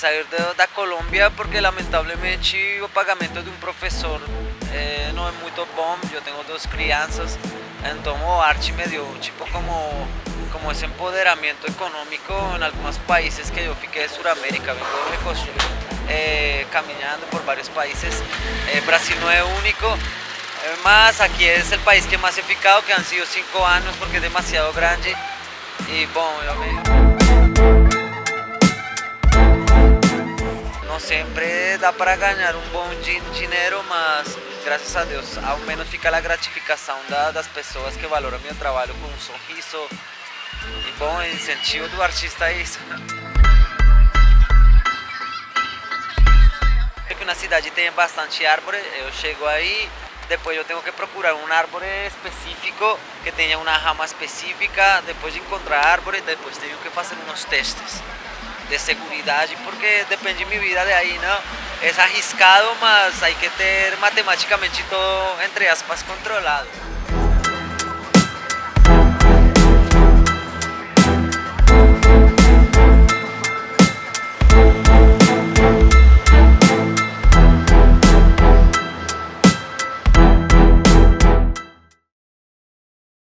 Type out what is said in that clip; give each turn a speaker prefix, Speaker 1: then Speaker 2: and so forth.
Speaker 1: sair da Colômbia porque lamentavelmente o pagamento de um professor não é muito bom. Eu tenho duas crianças, então o arte me deu tipo como esse empoderamento econômico em alguns países que eu fiquei de Sudamérica, vengo recorrido, caminhando por vários países. Brasil não é o único, mas aqui é o país que mais he ficado, que han sido 5 anos porque é demasiado grande. E bom, não sempre dá para ganhar um bom dinheiro, mas graças a Deus, ao menos fica a gratificação das pessoas que valoram meu trabalho com um sorriso. E bom, o incentivo do artista é isso. Que na cidade tem bastante árvore, eu chego aí, depois eu tenho que procurar um árvore específico que tenha uma rama específica, depois de encontrar a árvore, depois tenho que fazer uns testes de seguridade, porque depende de minha vida de aí, não? É arriscado, mas hay que ter matematicamente todo, entre aspas, controlado.